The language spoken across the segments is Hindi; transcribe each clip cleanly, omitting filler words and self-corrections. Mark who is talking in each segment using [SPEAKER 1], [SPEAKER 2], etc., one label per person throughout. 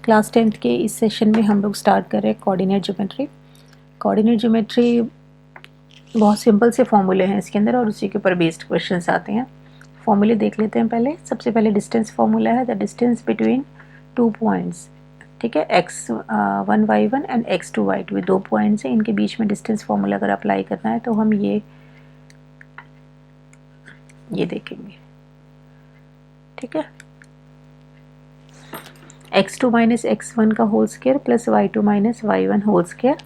[SPEAKER 1] क्लास 10th के इस सेशन में हम लोग स्टार्ट कर रहे हैं कोऑर्डिनेट ज्योमेट्री। कोऑर्डिनेट ज्योमेट्री बहुत सिंपल से फॉर्मूले हैं इसके अंदर और उसी के ऊपर बेस्ड क्वेश्चंस आते हैं। फॉर्मूले देख लेते हैं पहले। सबसे पहले डिस्टेंस फॉर्मूला है the distance between two points, ठीक है, x1 y1 and x2 y2, ये दो पॉइंट्स हैं, इनके बीच में डिस्टेंस फॉर्मूला अगर अप्लाई करना है तो हम ये देखेंगे, ठीक है। x2 माइनस x1 का whole square plus y2 minus y1 whole square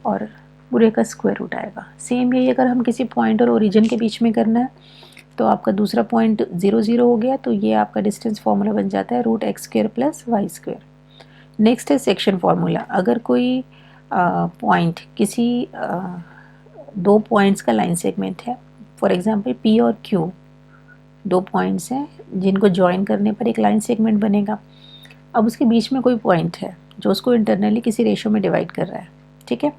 [SPEAKER 1] और पूरे का स्क्वायर रूट आएगा। सेम यही अगर हम किसी पॉइंट और ओरिजिन के बीच में करना है तो आपका दूसरा पॉइंट 0 0 हो गया, तो ये आपका डिस्टेंस फार्मूला बन जाता है root x square plus y square. Next है सेक्शन फार्मूला। अगर कोई पॉइंट किसी दो पॉइंट्स का लाइन सेगमेंट है, फॉर एग्जांपल P और Q दो पॉइंट्स हैं जिनको ज्वाइन करने पर एक लाइन सेगमेंट बनेगा। अब उसके बीच में कोई पॉइंट है जो उसको इंटरनली किसी रेशो में डिवाइड कर रहा है, ठीक है।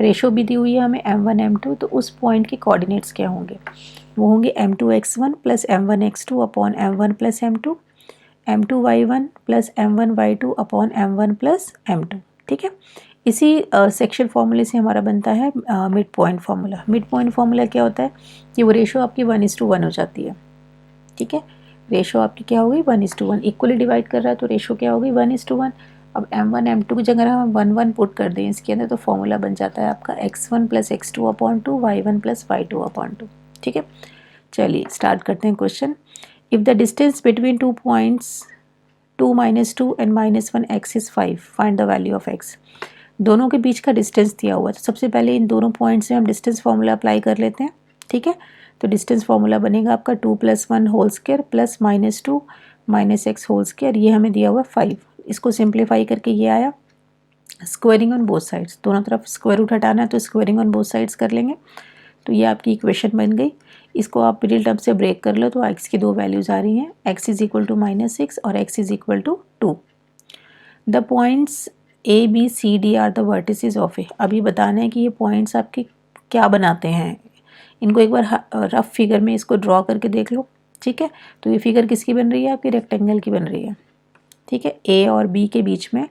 [SPEAKER 1] रेशो भी दी हुई है हमें m1 m2, तो उस पॉइंट के कोऑर्डिनेट्स क्या होंगे? वो होंगे m2 x1 plus m1 x2 upon m1 plus m2, m2 y1 plus m1 y2 upon m1 plus m2, ठीक है। इसी सेक्शन फॉर्मूले से हमारा बनता है mid point formula. Mid point formula क्या होता है कि वो रेशो आपकी 1:1 हो जाती है, ठीक है। रेशो आपकी क्या होगी 1:1, इक्वली डिवाइड कर रहा है तो रेशो क्या होगी 1:1। अब m1 m2 की जगह हम 1 1 पुट कर दें इसके अंदर तो फॉर्मूला बन जाता है आपका x1 plus x2 upon 2 y1 plus y2 upon 2, ठीक है। चलिए स्टार्ट करते हैं question. If the distance between two points 2 -2 and -1 x is 5, find the value of x। दोनों के बीच का डिस्टेंस दिया हुआ है तो सबसे पहले इन दोनों पॉइंट्स में हम डिस्टेंस फार्मूला अप्लाई कर लेते हैं, ठीक है। तो डिस्टेंस फार्मूला बनेगा आपका 2 + 1 whole square plus -2 -x whole square, ये हमें दिया हुआ है 5। इसको सिंप्लीफाई करके ये आया स्क्वायरिंग ऑन बोथ साइड्स, दोनों तरफ स्क्वायर रूट हटाना है तो स्क्वायरिंग ऑन बोथ साइड्स कर लेंगे, तो ये आपकी इक्वेशन बन गई। इसको आप मिडिल टर्म से ब्रेक कर लो तो x की दो वैल्यूज़ आ रही हैं, x इज इक्वल टू -6 और x is equal to 2। The points A B C D are the vertices of A. अभी बताना है कि ये पॉइंट्स आपके क्या बनाते हैं। इनको एक बार रफ फिगर में इसको ड्रॉ करके देख लो, ठीक है। तो ये फिगर किसकी बन रही है आपकी रेक्टेंगल की बन रही है, ठीक है। ए और बी के बीच में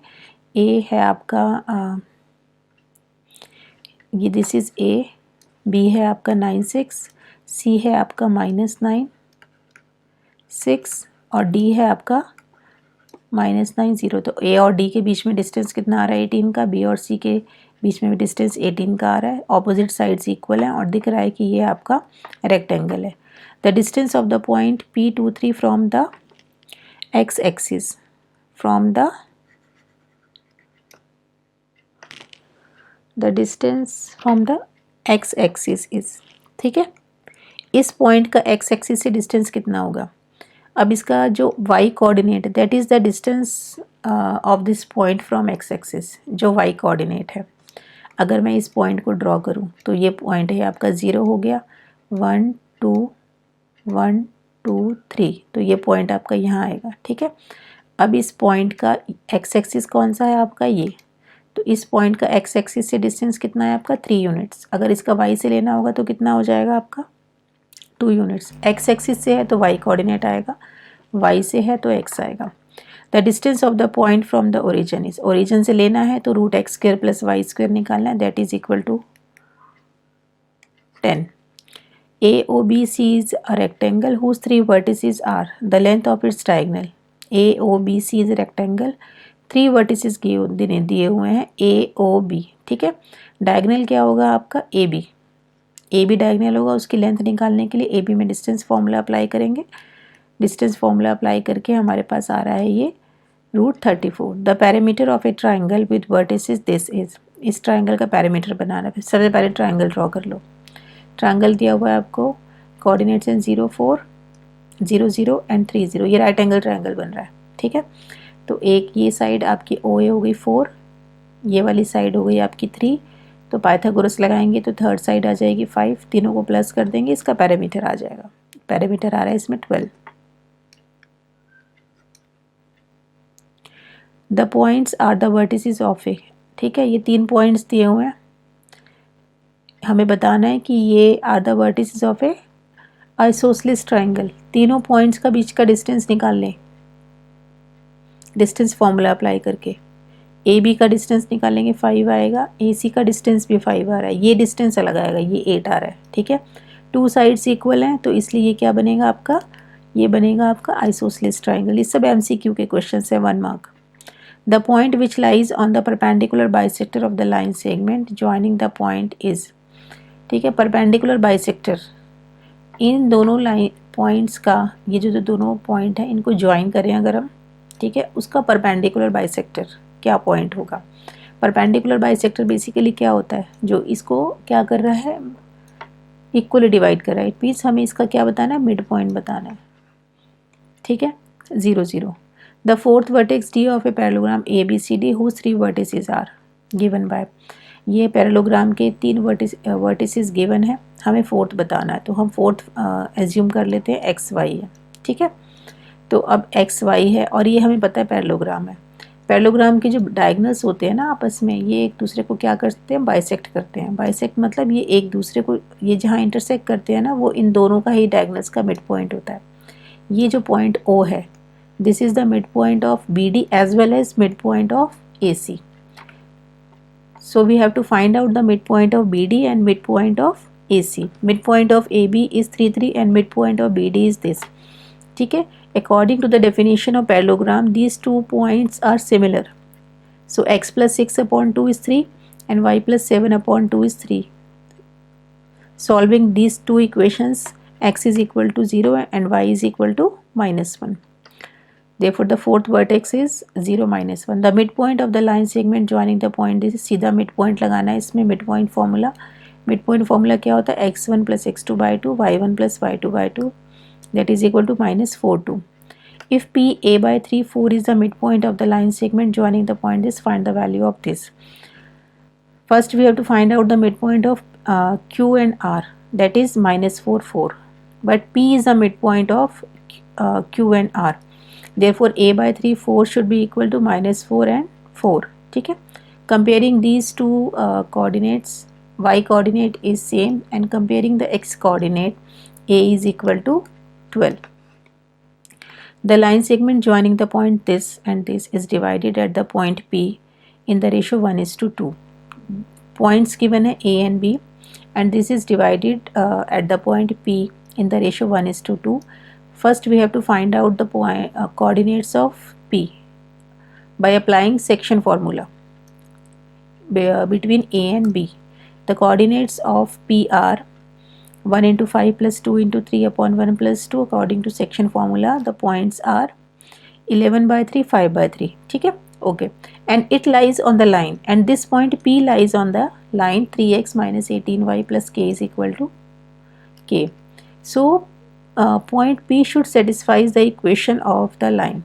[SPEAKER 1] ए है आपका ये दिस इज़ ए, बी है आपका 9 6, सी है आपका -9 6 और डी है आपका -9 0। तो ए और डी के बीच में डिस्टेंस कितना आ रहा है 18 का, बी और सी के बीच में भी डिस्टेंस 18 का आ रहा है। ऑपोजिट साइड्स इक्वल हैं और दिख रहा है कि ये आपका रेक्टेंगल है। The distance of the point P23 from the x axis, from the distance from the x axis is, ठीक है। इस पॉइंट का एक्स एक्सिस से डिस्टेंस कितना होगा? अब इसका जो y coordinate that is the distance of this point from x axis, जो y कोऑर्डिनेट है। अगर मैं इस पॉइंट को ड्रॉ करूं तो ये पॉइंट है आपका 0 हो गया, 1 2 1 2 3, तो ये पॉइंट आपका यहाँ आएगा, ठीक है। अब इस पॉइंट का एक्स एक्सिस कौन सा है आपका ये, तो इस पॉइंट का एक्स एक्सिस से डिस्टेंस कितना है आपका 3 यूनिट्स। अगर इसका y से लेना होगा तो कितना हो जाएगा आपका 2 यूनिट्स। एक्स एक्सिस से है तो y कोऑर्डिनेट आएगा, y से है तो x आएगा। The distance of the point from the origin is, origin से लेना है तो root x square plus y square निकालना है, that is equal to 10। AOBC is a rectangle whose three vertices are the length of its diagonal. AOBC is a rectangle, 3 vertices दिए हुए हैं AOB, ठीक है। डायगनल क्या होगा आपका AB डायगनल होगा, उसकी लेंथ निकालने के लिए AB में डिस्टेंस फार्मूला अप्लाई करेंगे। डिस्टेंस फार्मूला अप्लाई करके हमारे पास आ रहा है ये √34। The parameter of A triangle with vertices this is, इस ट्राइंगल का पैरामीटर बनाना है। सबसे पहले ट्राइंगल ड्रॉ कर लो। ट्राइंगल दिया हुआ है आपको, कोऑर्डिनेट्स हैं 0 4 0 0 एंड 3 0, ये राइट एंगल ट्राइंगल बन रहा है, ठीक है। तो एक ये साइड आपकी OA हो गई 4, ये वाली साइड हो गई आपकी 3, तो पाइथागोरस लगाएंगे तो थर्ड साइड आ जाएगी 5, तीनों को प्लस कर देंगे, इसका पैरामीटर आ जाएगा। पैरामीटर आ रहा है इसमें 12। The points are the vertices of A, ठीक है। ये 3 पॉइंट्स दिए हुए हैं, हमें बताना है कि ये are the vertices of a isosceles triangle. तीनों पॉइंट्स का बीच का डिस्टेंस निकाल लें। डिस्टेंस फॉर्मूला अप्लाई करके। ए बी का डिस्टेंस निकालेंगे 5 आएगा, ए सी का डिस्टेंस भी 5 आ रहा है, ये डिस्टेंस अलग आएगा, ये 8 आ रहा है, ठीक है। टू साइड्स इक्वल हैं तो इसलिए ये क्या बनेगा आपका, ये बनेगा आपका आइसोसेलेस ट्राइंगल। ये सब एमसीक्यू के क्वेश्चन है, 1 mark. The point which lies on the perpendicular bisector of the line segment joining the point is, ठीक है। परपेंडिकुलर बाइसेक्टर, इन दोनों लाइन पॉइंट्स का, ये जो दोनों पॉइंट हैं इनको ज्वाइन करें अगर हम, ठीक है, उसका परपेंडिकुलर बाइसेक्टर क्या पॉइंट होगा। परपेंडिकुलर बाइसेक्टर बेसिकली क्या होता है, जो इसको क्या कर रहा है, इक्वली डिवाइड कर रहा है। इट मीन्स हमें इसका क्या बताना है, मिड पॉइंट बताना है, ठीक है। 0 0 the fourth vertex D of a parallelogram A B C D whose 3 vertices are given by, ये पैरेललोग्राम के 3 वर्टिसेस गिवन है, हमें फोर्थ बताना है, तो हम फोर्थ एज्यूम कर लेते हैं एक्स वाई है, ठीक है। तो अब एक्स वाई है और ये हमें पता है पैरेललोग्राम है। पैरेललोग्राम के जो डायगोनल्स होते हैं ना आपस में, ये एक दूसरे को क्या करते हैं, बाइसेक्ट करते हैं। बाइसेक्ट मतलब ये एक दूसरे को, ये जहाँ इंटरसेक्ट करते हैं ना, वो इन दोनों का ही डायगोनल्स का मिड पॉइंट होता है। ये जो पॉइंट ओ है, this is the mid point of B D as well as mid point of A C. So we have to find out the midpoint of BD and midpoint of AC. Midpoint of AB is 3 3 and midpoint of BD is this. ठीक है, according to the definition of parallelogram, these 2 points are similar. So x plus 6 upon 2 is 3 and y plus 7 upon 2 is 3. Solving these two equations, x is equal to 0 and y is equal to -1. Therefore, the fourth vertex is 0 -1. The midpoint of the line segment joining the point, this is सीधा midpoint लगाना है इसमें। midpoint formula क्या होता है, x1 plus x2 by 2 y1 plus y2 by 2 that is equal to -4 2. If p a by 3 4 is the midpoint of the line segment joining the point, this find the value of this. First we have to find out the midpoint of q and r, that is -4 4, but p is the midpoint of q and r. Therefore a by 3 4 should be equal to -4 and 4, ठीक है। Comparing these two coordinates, y coordinate is same and comparing the x coordinate, a is equal to 12. The line segment joining the point this and this is divided at the point P in the ratio 1:2. Points given है a and b and this is divided at the point P in the ratio 1:2. First we have to find out the coordinates of P by applying section formula between A and B. The coordinates of P are 1 into 5 plus 2 into 3 upon 1 plus 2. According to section formula, the points are 11 by 3, 5 by 3. ठीक है, okay. And it lies on the line, and this point P lies on the line 3x minus 18y plus k is equal to k. So point P should satisfy the equation of the line.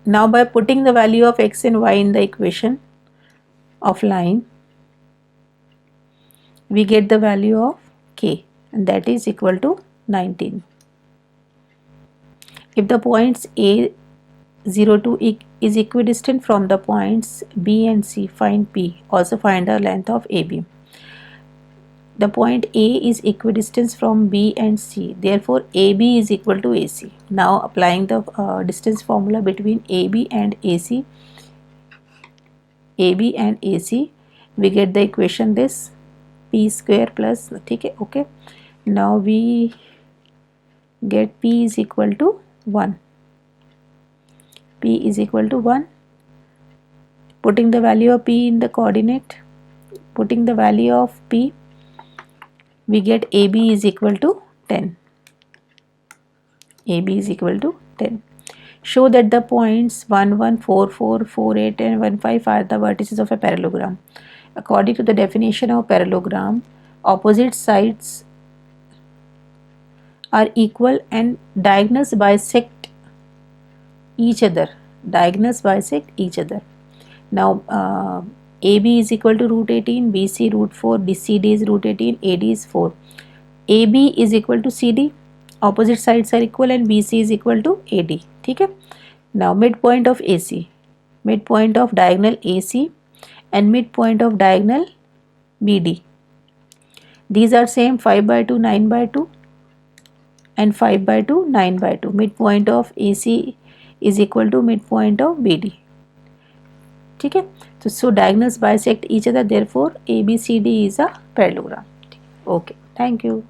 [SPEAKER 1] Now by putting the value of x and y in the equation of line, we get the value of k, and that is equal to 19. If the points A 0 to is equidistant from the points B and C, find P. Also find the length of AB. The point A is equidistant from B and C, therefore AB is equal to AC. Now applying the distance formula between AB and AC, we get the equation this P square plus, ठीक है, okay. Now we get P is equal to 1. P is equal to 1. Putting the value of P in the coordinate, putting the value of P, we get AB is equal to 10. AB is equal to 10. Show that the points 1 1 4 4 4 8 and 1 5 are the vertices of a parallelogram. According to the definition of parallelogram, opposite sides are equal and diagonals bisect each other. Now AB is equal to root 18, BC root 4, CD is root 18, AD is 4. AB is equal to CD, opposite sides are equal and BC is equal to AD, ठीक है। Now midpoint of AC, midpoint of diagonal AC and midpoint of diagonal BD. These are same, 5 by 2, 9 by 2 and 5 by 2, 9 by 2. Midpoint of AC is equal to mid point of B D. ठीक है, तो so diagonals bisect each other, therefore A B C D is a parallelogram. Okay, thank you.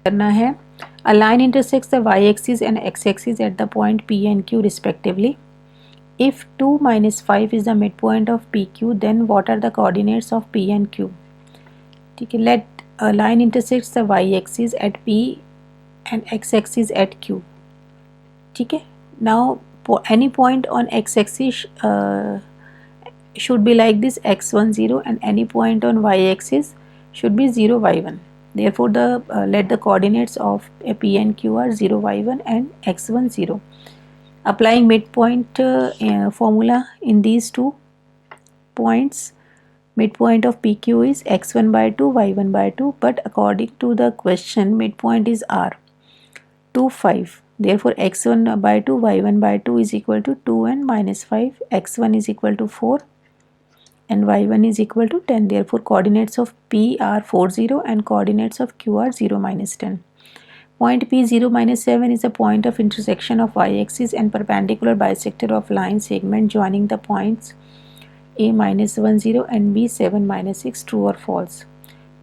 [SPEAKER 1] करना है, a line intersects the y-axis and x-axis at the point P and Q respectively. If 2 minus 5 is the midpoint of PQ, then what are the coordinates of P and Q? ठीक है, let a line intersects the y-axis at P and x-axis at Q. ठीक है, now any point on x-axis should be like this, x1 0, and any point on y-axis should be 0 y1. Therefore the let the coordinates of P and Q are 0 y1 and x1 0. Applying midpoint formula in these 2 points, midpoint of PQ is x1 by 2 y1 by 2, but according to the question midpoint is R 2 5. Therefore x1 by 2 y1 by 2 is equal to 2 and minus 5, x1 is equal to 4 and y1 is equal to 10. Therefore coordinates of P are 4 0 and coordinates of Q are 0 minus 10. Point P 0 minus 7 is a point of intersection of y-axis and perpendicular bisector of line segment joining the points A minus 1 0 and B 7 minus 6. True or false?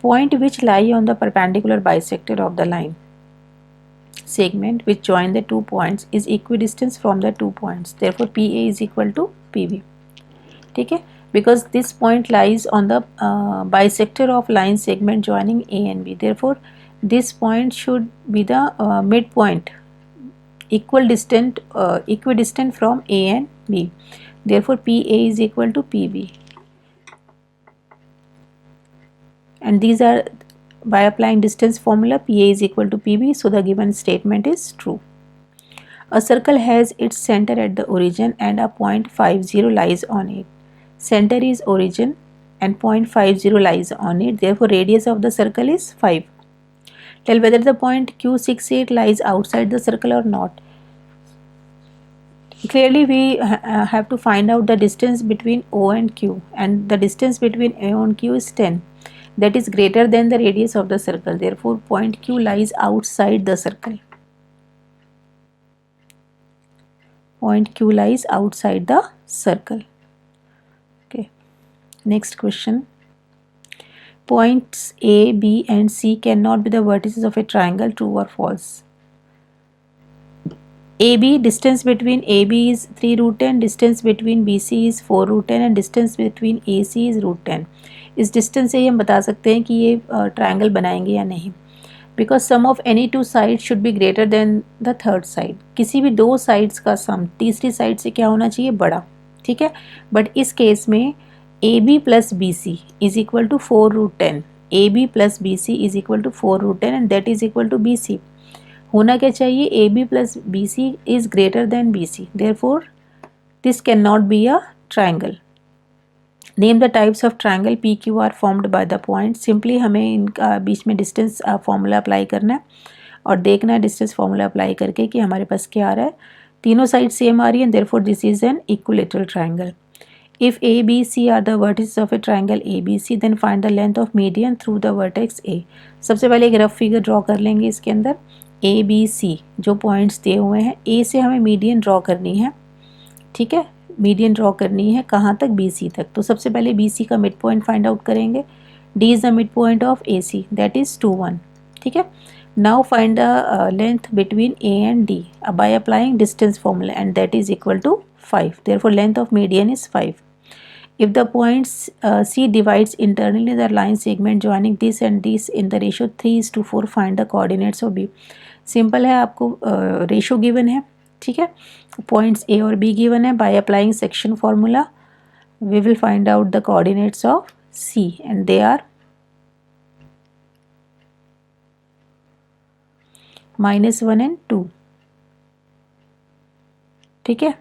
[SPEAKER 1] Point which lie on the perpendicular bisector of the line segment which join the 2 points is equidistant from the 2 points. Therefore PA is equal to PB. ठीक है, because this point lies on the bisector of line segment joining A and B. Therefore this point should be the midpoint, equidistant from A and B. Therefore PA is equal to PB, and these are, by applying distance formula, PA is equal to PB, so the given statement is true. A circle has its center at the origin and a point 50 lies on it. Center is origin and point 50 lies on it. Therefore radius of the circle is 5. Tell whether the point Q68 lies outside the circle or not. Clearly we have to find out the distance between O and Q, and the distance between O and Q is 10. That is greater than the radius of the circle. Therefore point Q lies outside the circle. Point Q lies outside the circle. Okay. Next question. Points A, B and C cannot be the vertices of a triangle. True or false? AB, distance between AB is 3 root 10, distance between BC is 4 root 10 and distance between AC is root 10. इस distance से ही हम बता सकते हैं कि ये triangle बनाएंगे या नहीं. Because sum of any two sides should be greater than the third side. किसी भी दो sides का sum तीसरी side से क्या होना चाहिए, बड़ा. ठीक है, but इस case में AB plus BC is equal to 4 root 10. AB plus BC is equal to 4 root 10 and that is equal to BC. होना क्या चाहिए, AB plus BC is greater than BC. Therefore this cannot be a triangle. Name the types of triangle PQR formed by the points. Simply हमें इनका बीच में distance formula अप्लाई करना है और देखना है distance formula अप्लाई करके कि हमारे पास क्या आ रहा है. तीनों साइड सेम आ रही है, therefore this is an equilateral triangle. If A, B, C are the vertices of a triangle ABC, then find the length of median through the vertex A. सबसे पहले एक रफ फिगर ड्रॉ कर लेंगे इसके अंदर. A, B, C जो पॉइंट्स दिए हुए हैं, A से हमें मीडियन ड्रॉ करनी है. ठीक है, मीडियन ड्रॉ करनी है कहाँ तक, BC तक. तो सबसे पहले BC का मिड पॉइंट फाइंड आउट करेंगे. D is the mid point of AC, that is 2 1. ठीक है, now find the length between A and D by applying distance formula and that is equal to 5. Therefore length of median is 5. If the points C divides internally the line segment joining this and this in the ratio 3:4, find the coordinates of B. Simple है, आपको रेशो गिवन है. ठीक है, पॉइंट्स A और B गिवन है. By applying section formula we will find out the coordinates of C and they are -1 and 2. ठीक है,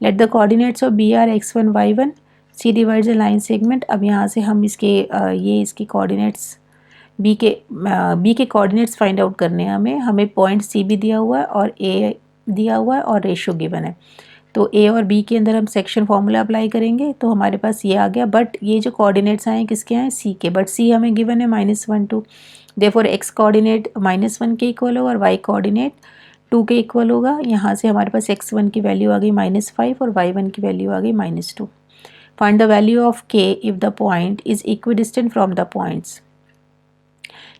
[SPEAKER 1] let the coordinates of B are x1 y1. C divides the line segment. अब यहाँ से हम इसके ये इसकी coordinates B के coordinates find out करने हैं हमें. पॉइंट C भी दिया हुआ है और A दिया हुआ है और रेशो गिवन है. तो ए और बी के अंदर हम सेक्शन फार्मूला अप्लाई करेंगे तो हमारे पास ये आ गया, बट ये जो कोऑर्डिनेट्स आए किसके आए, सी के, बट सी हमें गिवन है -1 2, देयरफॉर एक्स कोऑर्डिनेट -1 के इक्वल होगा और वाई कोऑर्डिनेट 2 के इक्वल होगा। यहाँ से हमारे पास x1 की वैल्यू आ गई -5 और y1 की वैल्यू आ गई -2। Find the value of k if the point is equidistant from the points.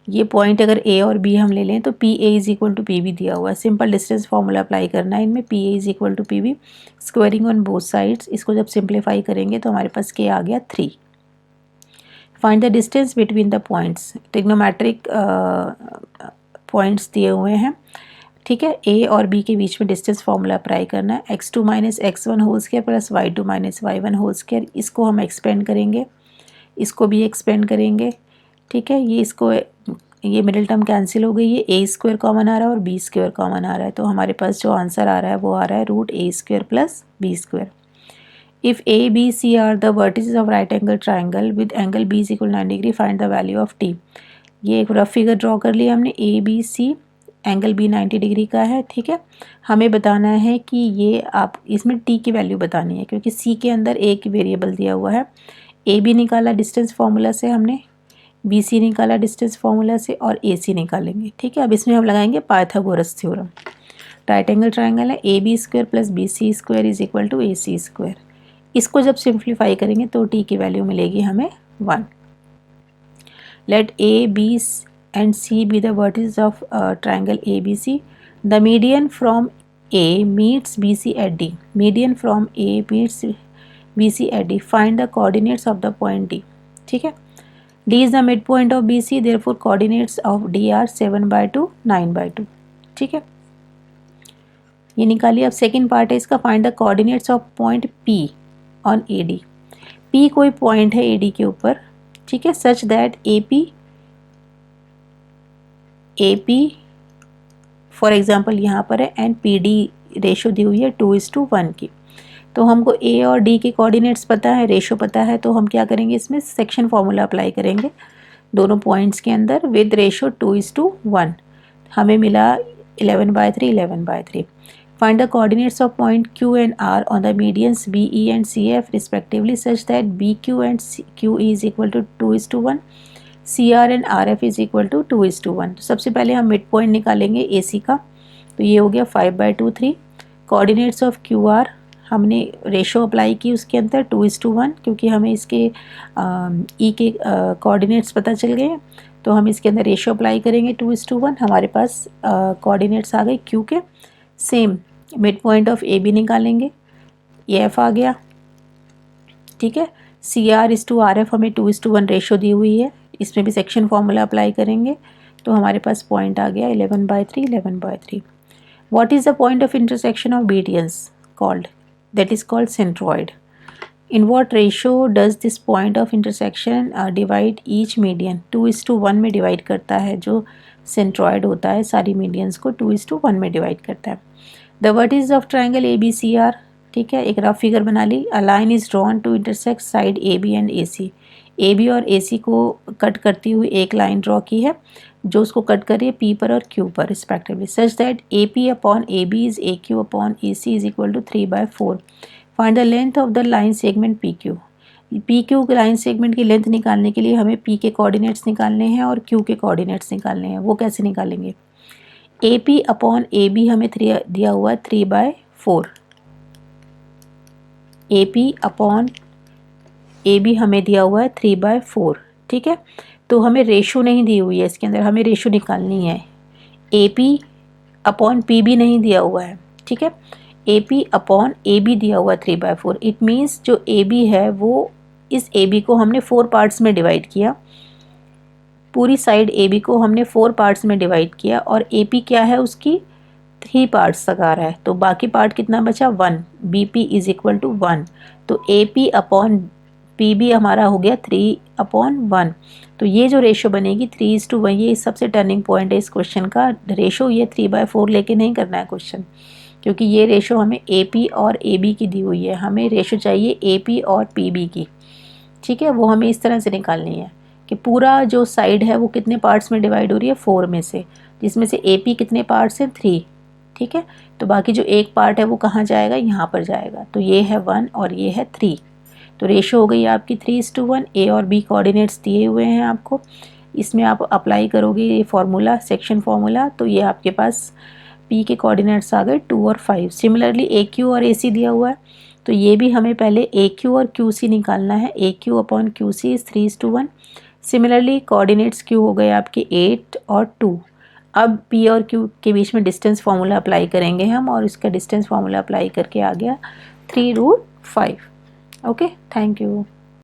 [SPEAKER 1] ये पॉइंट अगर a और b हम ले लें तो P A is equal to P B दिया हुआ है, सिंपल डिस्टेंस फार्मूला अप्लाई करना है इनमें, P A is equal to P B, squaring on both sides. इसको जब सिंप्लीफाई करेंगे तो हमारे पास k आ गया 3। Find the distance between the points, trigonometric points दिए हुए हैं, ठीक है। ए और बी के बीच में डिस्टेंस फार्मूला अप्लाई करना है, x2 minus x1 whole square plus y2 minus y1 whole square. इसको हम एक्सपेंड करेंगे, इसको भी एक्सपेंड करेंगे, ठीक है। ये मिडिल टर्म कैंसिल हो गई है, ए स्क्वायर कॉमन आ रहा है और बी स्क्वायर कॉमन आ रहा है, तो हमारे पास जो आंसर आ रहा है वो आ रहा है √a² plus B square. If A B C are the vertices of right angle triangle with angle B is equal 9 degree, find the value of T. ये एक रफ फिगर ड्रॉ कर लिया हमने, A B C, angle B 90 degree का है, ठीक है। हमें बताना है कि ये आप इसमें टी की वैल्यू बतानी है, क्योंकि सी के अंदर ए की वेरिएबल दिया हुआ है। ए बी निकाला डिस्टेंस फार्मूला से हमने, बी सी निकाला डिस्टेंस फार्मूला से, और ए सी निकालेंगे, ठीक है। अब इसमें हम लगाएंगे Pythagoras theorem. Right angle triangle है, A B square plus B C square is equal to A C square. इसको जब सिंप्लीफाई करेंगे तो टी की वैल्यू मिलेगी हमें 1। Let A B and C be the vertices of triangle ABC. The median from A meets BC at D. Median from A meets BC at D. Find the coordinates of the point D. ठीक है, D is the midpoint of BC, therefore coordinates of D are 7/2, 9/2. ठीक है, ये निकालिए। अब सेकेंड पार्ट है इसका, find the coordinates of point P on AD. P कोई पॉइंट है AD के ऊपर, ठीक है, सच दैट AP फॉर एग्जांपल यहाँ पर है एंड PD रेशो दी हुई है 2:1 की। तो हमको A और D के कोऑर्डिनेट्स पता है, रेशो पता है, तो हम क्या करेंगे, इसमें सेक्शन फार्मूला अप्लाई करेंगे दोनों पॉइंट्स के अंदर विद रेशो 2:1। हमें मिला 11/3, 11/3। Find the coordinates of point Q and R on the medians BE and CF respectively such that BQ and QE is equal to 2:1, CR and RF is equal to 2:1। तो सबसे पहले हम मिड पॉइंट निकालेंगे AC का, तो ये हो गया 5/2, 3। कोऑर्डिनेट्स ऑफ QR हमने रेशो अप्लाई की उसके अंदर 2:1, क्योंकि हमें इसके E के कोऑर्डिनेट्स पता चल गए, तो हम इसके अंदर रेशो अप्लाई करेंगे 2:1। हमारे पास कोऑर्डिनेट्स आ गए Q के। Same mid point of AB निकालेंगे, ये F आ गया, ठीक है। CR/RF हमें 2:1 रेशो दी हुई है, इसमें भी सेक्शन फार्मूला अप्लाई करेंगे, तो हमारे पास पॉइंट आ गया 11/3, 11/3। What is the point of intersection of medians called, that is called centroid. In what ratio does this point of intersection divide each median, 2:1 में डिवाइड करता है, जो सेंट्रॉइड होता है सारी मीडियंस को 2:1 में डिवाइड करता है। The vertices of triangle ABCR, ठीक है, एक रफ फिगर बना ली। A line is drawn to intersect side AB and AC। AB और AC को कट करती हुई एक लाइन ड्रॉ की है, जो उसको कट कर रही है P पर और Q पर respectively, such that AP upon AB is AQ upon AC is equal to 3/4। Find the length of the line segment PQ। PQ line segment की लेंथ निकालने के लिए हमें P के कोऑर्डिनेट्स निकालने हैं और Q के कोऑर्डिनेट्स निकालने हैं। वो कैसे निकालेंगे, AP अपॉन AB हमें 3 दिया हुआ है, 3/4। AP अपॉन AB हमें दिया हुआ है 3/4, ठीक है। तो हमें रेशो नहीं दी हुई है इसके अंदर, हमें रेशो निकालनी है। AP अपॉन PB नहीं दिया हुआ है, ठीक है। AP अपॉन AB दिया हुआ है 3/4। इट मीन्स जो AB है वो, इस AB को हमने 4 पार्ट्स में डिवाइड किया, पूरी साइड AB को हमने 4 पार्ट्स में डिवाइड किया, और AP क्या है उसकी 3 पार्ट्स तक आ रहा है, तो बाकी पार्ट कितना बचा, 1। BP इज इक्वल टू 1, तो AP अपॉन PB हमारा हो गया 3/1। तो ये जो रेशो बनेगी 3:1, ये सबसे टर्निंग पॉइंट है इस क्वेश्चन का। रेशो ये 3/4 लेके नहीं करना है क्वेश्चन, क्योंकि ये रेशो हमें AP और AB की दी हुई है, हमें रेशो चाहिए AP और PB की, ठीक है। वो हमें इस तरह से निकालनी है कि पूरा जो साइड है वो कितने पार्ट्स में डिवाइड हो रही है, 4 में से, जिसमें से AP कितने पार्ट्स हैं, 3, ठीक है। तो बाकी जो एक पार्ट है वो कहाँ जाएगा, यहाँ पर जाएगा। तो ये है 1 और ये है 3, तो रेशो हो गई आपकी 3:1। ए और बी कोऑर्डिनेट्स दिए हुए हैं आपको, इसमें आप अप्लाई करोगे ये फार्मूला, सेक्शन फार्मूला, तो ये आपके पास पी के कोऑर्डिनेट्स आ गए 2 और 5। सिमिलरली ए क्यू और ए सी दिया हुआ है, तो ये भी हमें पहले ए क्यू और क्यू सी निकालना है। A Q upon Q C is 3:1। Similarly coordinates Q हो गए आपके 8 और 2। अब पी और क्यू के बीच में डिस्टेंस फार्मूला अप्लाई करेंगे हम, और इसका डिस्टेंस फार्मूला अप्लाई करके आ गया 3√5। Okay, thank you.